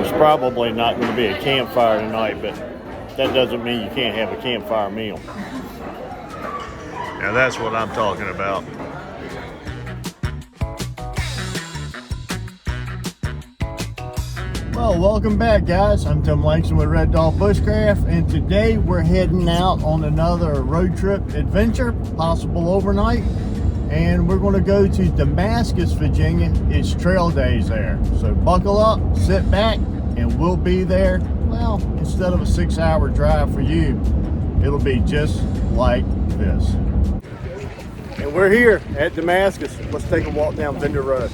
there's probably not going to be a campfire tonight, but that doesn't mean you can't have a campfire meal. Now that's what I'm talking about. Well, welcome back, guys. I'm Tim Langston with Red Dog Bushcraft, and today we're heading out on another road trip adventure, possible overnight, and we're going to go to Damascus, Virginia. It's trail days there, so buckle up, sit back, and we'll be there. Well, instead of a 6-hour drive for you, it'll be just like this. And we're here at Damascus. Let's take a walk down Vendor Road.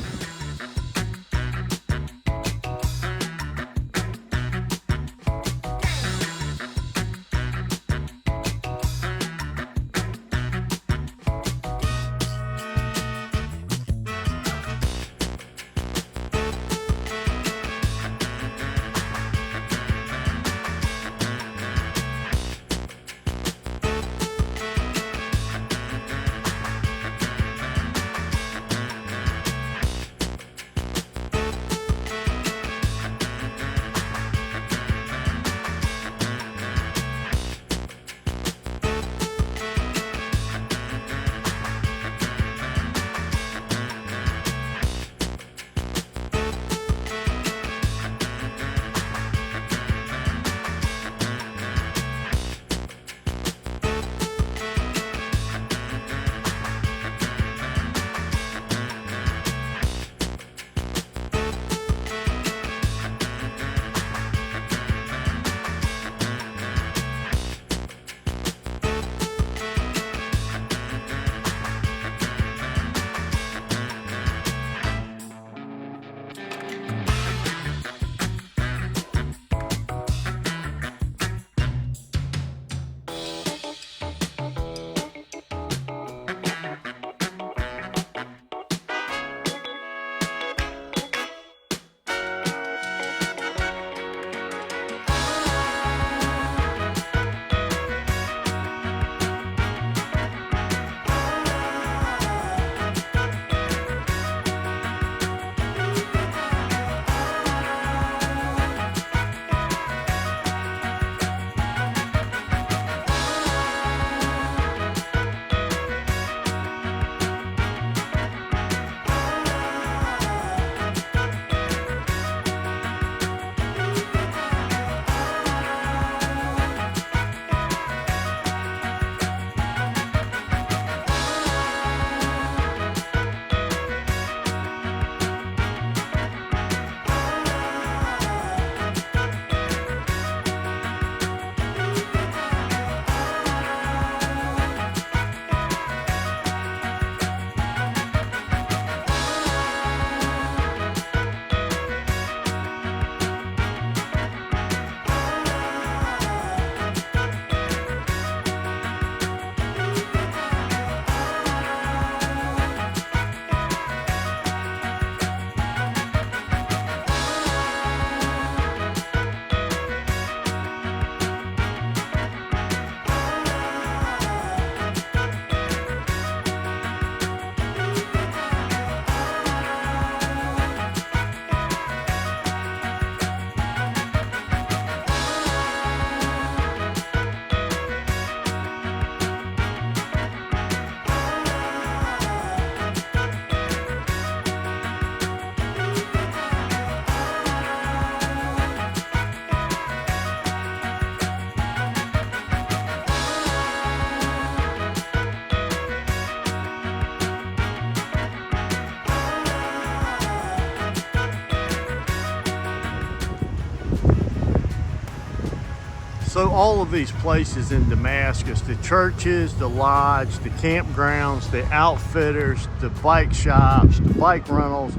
So all of these places in Damascus, the churches, the lodge, the campgrounds, the outfitters, the bike shops, the bike rentals,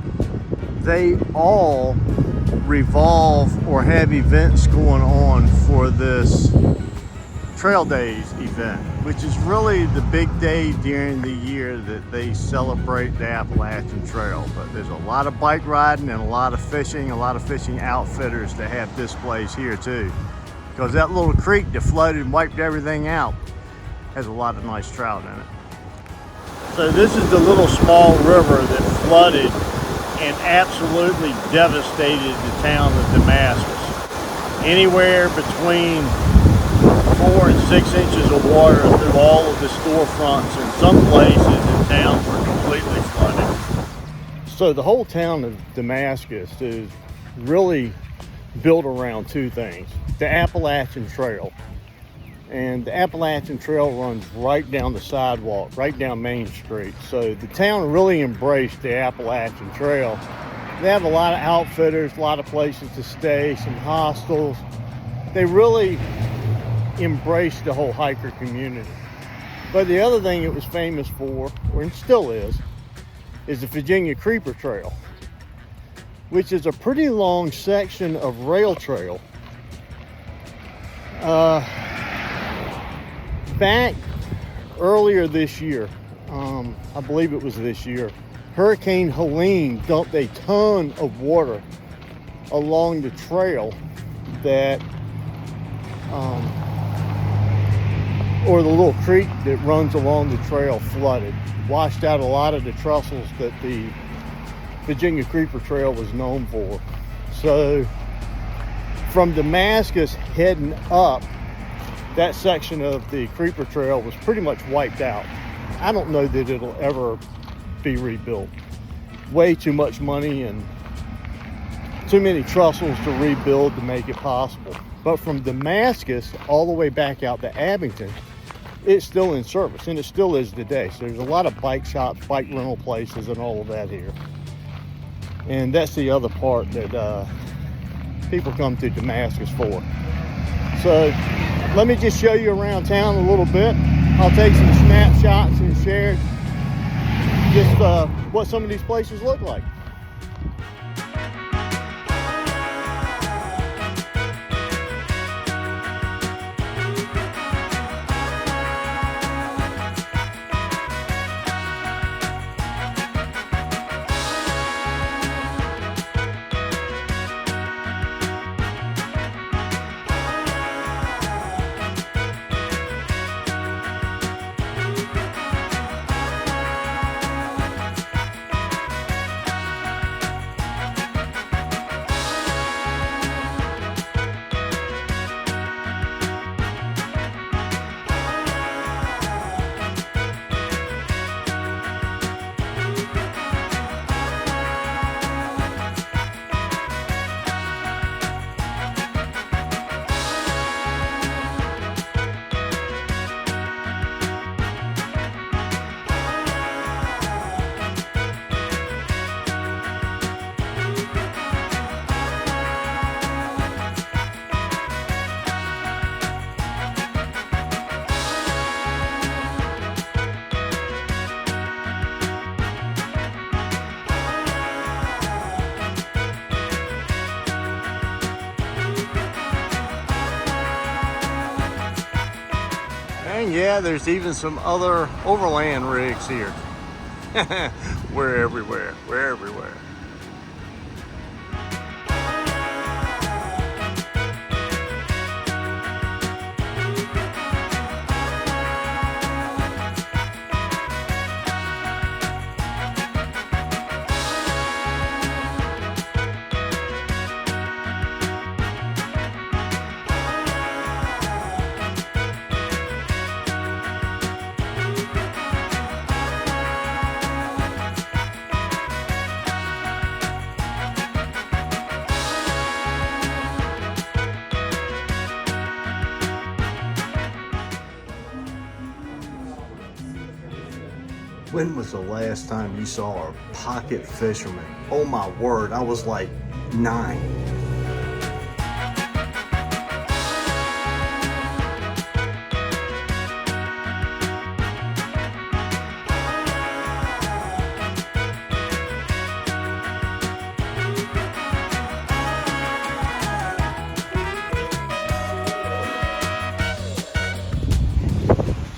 they all revolve or have events going on for this Trail Days event, which is really the big day during the year that they celebrate the Appalachian Trail. But there's a lot of bike riding and a lot of fishing outfitters that have displays here too. Because that little creek that flooded and wiped everything out has a lot of nice trout in it. So this is the little small river that flooded and absolutely devastated the town of Damascus. Anywhere between 4 and 6 inches of water through all of the storefronts, and some places in town were completely flooded. So the whole town of Damascus is really built around two things: the Appalachian Trail. And the Appalachian Trail runs right down the sidewalk, right down Main Street. So the town really embraced the Appalachian Trail. They have a lot of outfitters, a lot of places to stay, some hostels. They really embraced the whole hiker community. But the other thing it was famous for, or it still is the Virginia Creeper Trail, which is a pretty long section of rail trail. Back earlier this year, I believe it was this year, Hurricane Helene dumped a ton of water along the trail that, or the little creek that runs along the trail flooded, washed out a lot of the trussels that the Virginia Creeper Trail was known for. So from Damascus heading up, that section of the Creeper Trail was pretty much wiped out. I don't know that it'll ever be rebuilt. Way too much money and too many trussels to rebuild to make it possible. But from Damascus all the way back out to Abington, it's still in service, and it still is today. So there's a lot of bike shops, bike rental places, and all of that here. And that's the other part that people come to Damascus for. So let me just show you around town a little bit. I'll take some snapshots and share just what some of these places look like. And yeah, there's even some other overland rigs here. We're everywhere. We're everywhere. When was the last time you saw a pocket fisherman? Oh my word, I was like 9.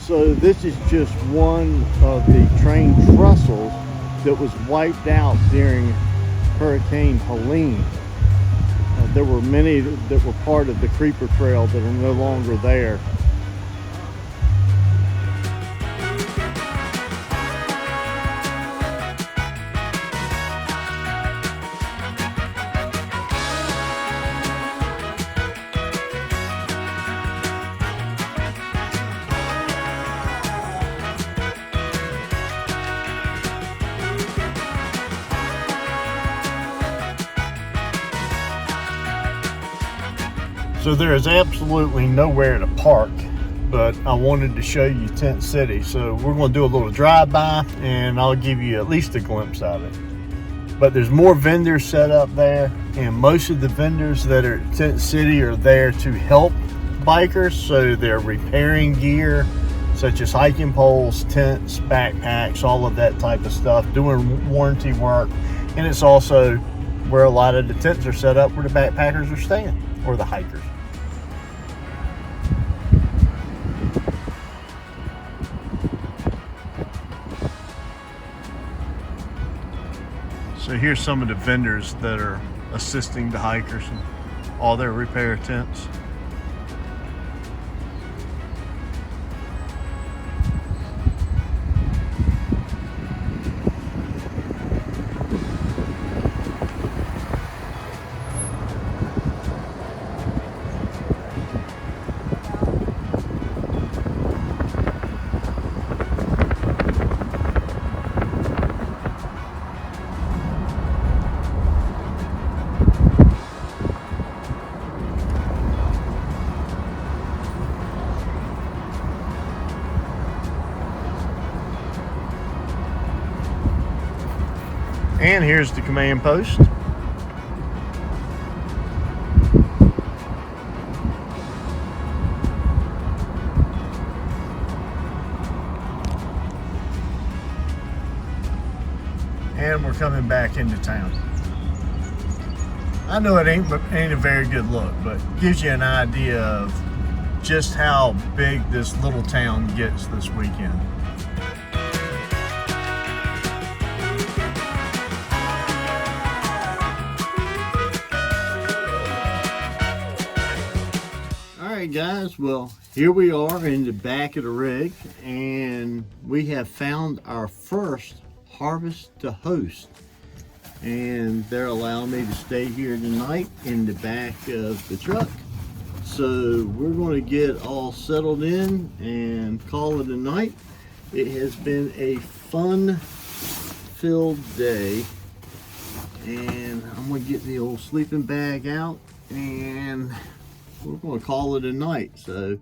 So this is just one of the train trussels that was wiped out during Hurricane Helene. There were many that were part of the Creeper Trail that are no longer there. So there is absolutely nowhere to park, but I wanted to show you Tent City. So we're going to do a little drive-by and I'll give you at least a glimpse of it. But there's more vendors set up there, and most of the vendors that are at Tent City are there to help bikers. So they're repairing gear such as hiking poles, tents, backpacks, all of that type of stuff, doing warranty work. And it's also where a lot of the tents are set up where the backpackers are staying, or the hikers. So here's some of the vendors that are assisting the hikers in all their repair tents. And here's the command post. And we're coming back into town. I know it ain't a very good look, but gives you an idea of just how big this little town gets this weekend. Alright guys, well here we are in the back of the rig, and we have found our first Harvest to Host, and they're allowing me to stay here tonight in the back of the truck. So we're going to get all settled in and call it a night. It has been a fun filled day, and I'm going to get the old sleeping bag out and we're going to call it a night. So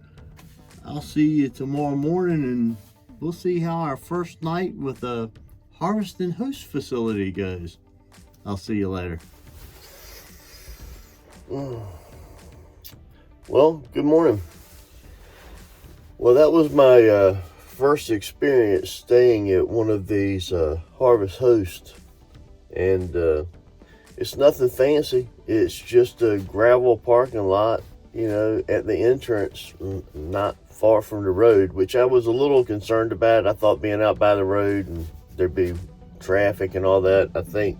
I'll see you tomorrow morning, and we'll see how our first night with a Harvest and Host facility goes. I'll see you later. Well, good morning. Well, that was my first experience staying at one of these Harvest Hosts, and it's nothing fancy. It's just a gravel parking lot, you know, at the entrance, not far from the road, which I was a little concerned about. I thought being out by the road and there'd be traffic and all that. I think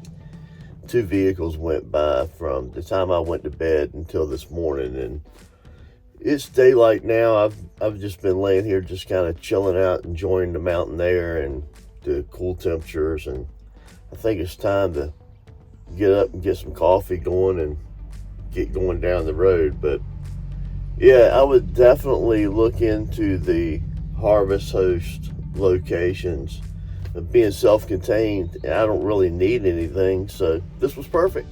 2 vehicles went by from the time I went to bed until this morning, and it's daylight now. I've just been laying here just kind of chilling out, enjoying the mountain air and the cool temperatures, and I think it's time to get up and get some coffee going and get going down the road. But yeah, I would definitely look into the Harvest Host locations. Being self-contained, I don't really need anything, so this was perfect.